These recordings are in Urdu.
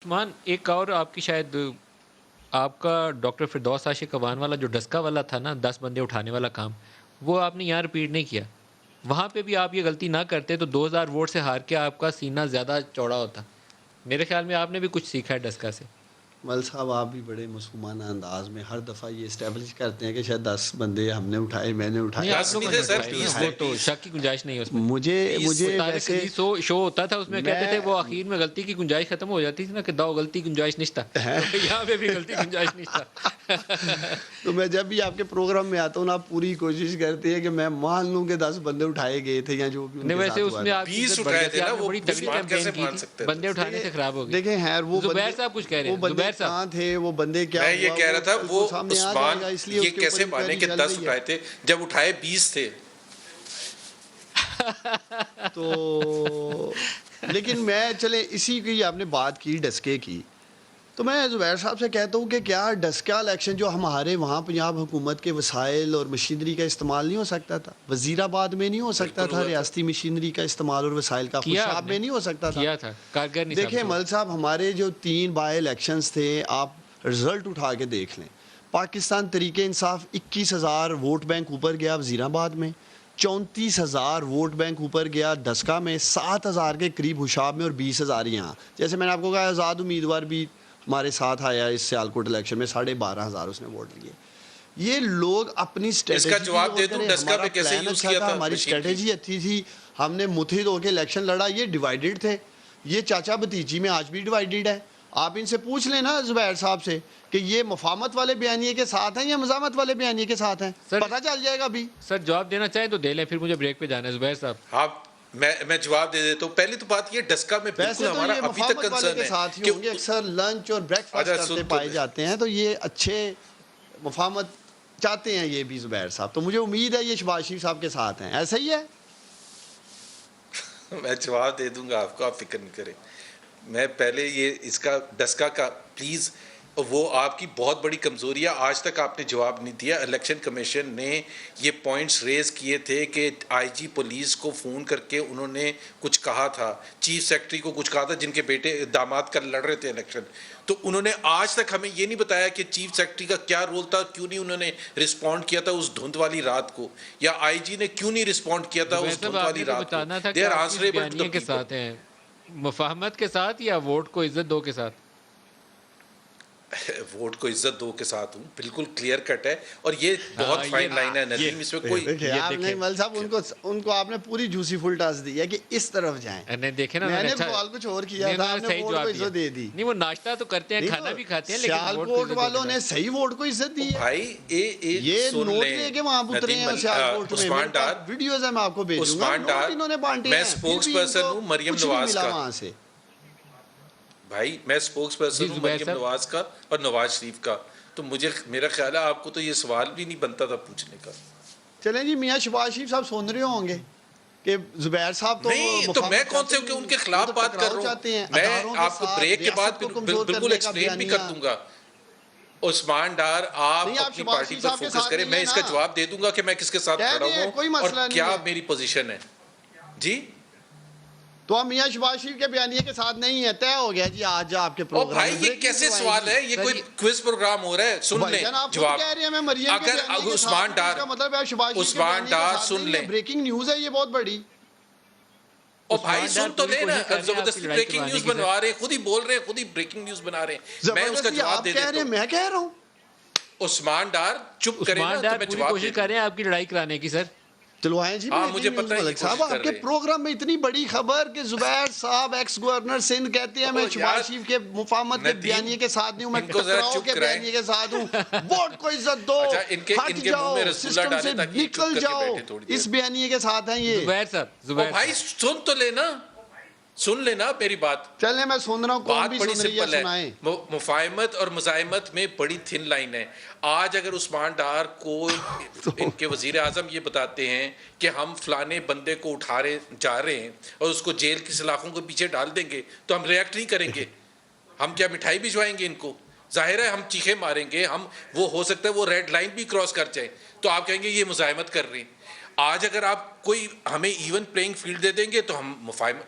عثمان، ایک اور آپ کی شاید آپ کا ڈاکٹر فردوس عاشق اوان والا جو ڈسکا والا تھا نا، 10 بندے اٹھانے والا کام، وہ آپ نے یہاں رپیٹ نہیں کیا. وہاں پہ بھی آپ یہ غلطی نہ کرتے تو 2000 ووٹ سے ہار کے آپ کا سینہ زیادہ چوڑا ہوتا. میرے خیال میں آپ نے بھی کچھ سیکھا ہے ڈسکا سے. مل صاحب آپ بھی بڑے معصومانہ انداز میں ہر دفعہ یہ اسٹیبلش کرتے ہیں کہ شاید 10 بندے ہم نے اٹھائے، میں نے اٹھائے. نہیں، آپ لوگوں نے اٹھائے نا، وہ تو شک کی گنجائش نہیں ہے اس میں. مجھے طارق ویسے عزیز شو ہوتا تھا، اس میں کہتے تھے وہ آخر میں غلطی کی گنجائش ختم ہو جاتی تھی نا، کہ داؤ غلطی گنجائش نہیں تھا. یہاں پہ بھی غلطی گنجائش نہیں تھا. تو میں جب بھی آپ کے پروگرام میں آتا ہوں نا، آپ پوری کوشش کرتے ہیں کہ میں مان لوں کہ 10 بندے اٹھائے گئے تھے یا جو بھی ان کے ساتھ ہوا تھا. 20 اٹھائے تھے نا، وہ بڑی تگڑی کیمپین کی تھی، بندے اٹھانے سے خراب ہو گئے. دیکھیں خیر وہ زبیر صاحب کچھ کہہ رہے وہ ہیں. بندے زبیر کہاں صاحب تھے، وہ بندے کیا میں یہ کہہ رہا تھا وہ عثمان یہ کیسے مانے کہ 10 اٹھائے تھے جب اٹھائے 20 تھے. تو لیکن میں چلے اسی کی آپ نے بات کی ڈسکے کی، تو میں زبیر صاحب سے کہتا ہوں کہ کیا ڈسکا الیکشن جو ہمارے وہاں پنجاب حکومت کے وسائل اور مشینری کا استعمال نہیں ہو سکتا تھا؟ وزیر آباد میں نہیں ہو سکتا تھا؟ ریاستی مشینری کا استعمال اور وسائل کا خوشاب میں نہیں ہو سکتا تھا؟ کیا تھا کارگر نہیں. دیکھیں مل صاحب، ہمارے جو 3 بائی الیکشنز تھے، آپ رزلٹ اٹھا کے دیکھ لیں. پاکستان تحریک انصاف 21,000 ووٹ بینک اوپر گیا وزیر آباد میں، 34,000 ووٹ بینک اوپر گیا ڈسکا میں، 7,000 کے قریب حشاب میں اور 20,000 یہاں. جیسے میں نے آپ کو کہا آزاد امیدوار بھی ہمارے ساتھ آیا اس سیالکوٹ الیکشن میں، 12,500 اس نے ووٹ لیے. یہ لوگ اپنی اسٹریٹجی، اس کا جواب دے دوں ڈسکا پہ کیسے یوز کیا تھا. ہماری اسٹریٹجی اچھی تھی، ہم نے متحد ہو کے الیکشن لڑا. یہ ڈیوائیڈڈ تھے، یہ چاچا بھتیجی میں آج بھی ڈیوائیڈڈ ہے. آپ ان سے پوچھ لیں نا زبیر صاحب سے کہ یہ مفاہمت والے بیانیے کے ساتھ ہیں یا مزاحمت والے بیانیے کے ساتھ ہیں، پتہ چل جائے گا. ابھی سر جواب دینا چاہیں تو دے لیں، پھر مجھے بریک پہ جانا ہے. زبیر صاحب آپ میں جواب دے دیتا ہوں. پہلی تو بات یہ ڈسکا میں بالکل ہمارا ابھی تک کنسرن ہے کہ اکثر لنچ اور بریک فاسٹ کرتے پائے جاتے ہیں، تو یہ اچھے مفاہمت چاہتے ہیں یہ بھی زبیر صاحب. تو مجھے امید ہے یہ شہباز شریف صاحب کے ساتھ ہیں، ایسا ہی ہے. میں جواب دے دوں گا آپ کو، آپ فکر نہیں کریں. میں پہلے یہ اس کا ڈسکا کا پلیز، وہ آپ کی بہت بڑی کمزوری ہے. آج تک آپ نے جواب نہیں دیا. الیکشن کمیشن نے یہ پوائنٹس ریز کیے تھے کہ آئی جی پولیس کو فون کر کے انہوں نے کچھ کہا تھا، چیف سیکرٹری کو کچھ کہا تھا، جن کے بیٹے داماد کل لڑ رہے تھے الیکشن. تو انہوں نے آج تک ہمیں یہ نہیں بتایا کہ چیف سیکرٹری کا کیا رول تھا، کیوں نہیں انہوں نے رسپونڈ کیا تھا اس دھند والی رات کو، یا آئی جی نے کیوں نہیں رسپونڈ کیا تھا اس دھند والی رات کو. They are answerable to the کے ساتھ ہیں، مفاہمت کے ساتھ یا ووٹ کو عزت دو کے ساتھ. ووٹ کو عزت دو کے ساتھ ہوں، بالکل کلیئر کٹ ہے. اور یہ بہت فائن لائن ہے ندیم، اس میں کوئی آپ نے مل صاحب ان کو آپ نے پوری جوسی فل ٹاس دی ہے کہ اس طرف جائیں. دیکھیں نا، میں نے سوال کچھ اور کیا تھا، آپ نے ووٹ کو عزت دے دی. نہیں، وہ ناشتہ تو کرتے ہیں، کھانا بھی کھاتے ہیں، لیکن سیالکوٹ والوں نے صحیح ووٹ کو عزت دی ہے. بھائی یہ نوٹ لے کے وہاں اترے ہیں سیالکوٹ میں. عثمان ڈار ویڈیوز ہیں، میں آپ کو بھیجوں گا. انہوں نے بانٹے ہیں. میں اسپوکس پرسن ہوں مریم نواز کا. وہاں سے بھائی میں اسپوکس پرسن ہوں مریم نواز کا اور نواز شریف کا. تو مجھے میرا خیال ہے آپ کو تو یہ سوال بھی نہیں بنتا تھا پوچھنے کا. چلیں جی، میاں شہباز شریف صاحب سن رہے ہوں گے کہ زبیر صاحب نہیں، تو میں کون سے ان کے خلاف بات کر رہا ہوں. میں آپ کو بریک کے بعد بالکل ایکسپلین بھی کر دوں گا. عثمان ڈار، آپ اپنی پارٹی پر فوکس کریں. میں اس کا جواب دے دوں گا کہ میں کس کے ساتھ کھڑا ہوں اور کیا میری پوزیشن ہے. جی تو ہم میاں شہباز شریف کے بیانیے کے ساتھ نہیں ہے، طے ہو گیا جی آج آپ کے پروگرام. بھائی یہ کیسے سوال ہے؟ یہ کوئی کوئز پروگرام ہو رہا ہے. سن لیں جواب. اگر عثمان ڈار سن لیں، بریکنگ نیوز ہے یہ بہت بڑی. اور بھائی سن تو لیں نا، زبردستی بریکنگ نیوز بنوا رہے ہیں، خود ہی بول رہے ہیں، خود ہی بریکنگ نیوز بنا رہے ہیں. میں اس کا جواب دے دیتا ہوں. میں کہہ رہا ہوں عثمان ڈار چپ کریں نا تو میں جواب کوشش کر رہے ہیں آپ کی لڑائی کرانے کی. سر چلوائیں جی. مجھے پتہ ہے ملک صاحب آپ کے پروگرام میں اتنی بڑی خبر کہ زبیر صاحب ایکس گورنر سندھ کہتے ہیں میں شہباز شریف کے مفاہمت کے بیانیے کے ساتھ نہیں ہوں، میں ٹکراؤ کے بیانیے کے ساتھ ہوں. ووٹ کو عزت دو، ہٹ جاؤ، سسٹم سے نکل جاؤ، اس بیانیے کے ساتھ ہیں یہ. زبیر صاحب بھائی سن تو لینا، سن لینا میری بات. چلیں میں سن رہا ہوں، بات بڑی سمپل ہے. مفاہمت اور مزاحمت میں بڑی تھن لائن ہے. آج اگر عثمان ڈار کو ان کے وزیر اعظم یہ بتاتے ہیں کہ ہم فلانے بندے کو اٹھا رہے جا رہے ہیں اور اس کو جیل کی سلاخوں کے پیچھے ڈال دیں گے تو ہم ریئیکٹ نہیں کریں گے. ہم کیا مٹھائی بھجوائیں گے ان کو؟ ظاہر ہے ہم چیخے ماریں گے. ہم وہ ہو سکتا ہے وہ ریڈ لائن بھی کراس کر جائیں تو آپ کہیں گے یہ مزاحمت کر رہے ہیں. آج اگر آپ کوئی ہمیں ایون پلینگ فیلڈ دے دیں گے تو ہم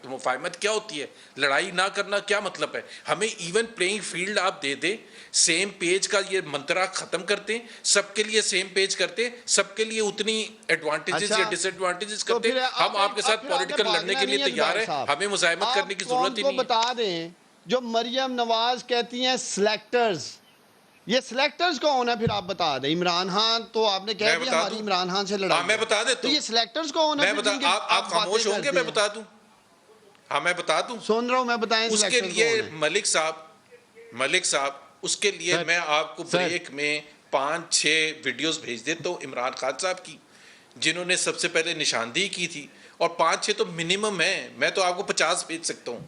مفاہمت کیا ہوتی ہے؟ لڑائی نہ کرنا کیا مطلب ہے؟ ہمیں ایون پلینگ فیلڈ آپ دے دیں، سیم پیج کا یہ منترا ختم کرتے ہیں، سب کے لیے سیم پیج کرتے ہیں، سب کے لیے اتنی ایڈوانٹیجز یا ڈس ایڈوانٹیجز تو کرتے پھر ہیں. ہم آپ کے ساتھ پولیٹیکل لڑنے کے لیے تیار ہیں، ہمیں مزاحمت کرنے کی ضرورت ہی آپ نہیں کو ہے. بتا دیں جو مریم نواز کہتی ہیں سلیکٹرز، یہ سلیکٹرز کون ہے؟ پھر آپ بتا دیں. عمران خان تو آپ نے کہہ میں دیا بتا ہماری دوں. عمران خان سے لڑائی. میں بتا دیتا تو ہوں. یہ سلیکٹرز کون ہے؟ میں بتا آپ خاموش ہوں گے؟ میں بتا دوں. میں بتا دوں. سن رہا ہوں میں، بتائیں اس کے سلیکٹرز لیے کون ہیں؟ ملک صاحب اس کے لیے سر میں آپ کو سر بریک میں 5-6 ویڈیوز بھیج دیتا ہوں عمران خان صاحب کی، جنہوں نے سب سے پہلے نشاندہی کی تھی، اور 5-6 تو منیمم ہیں. میں تو آپ کو 50 بھیج سکتا ہوں.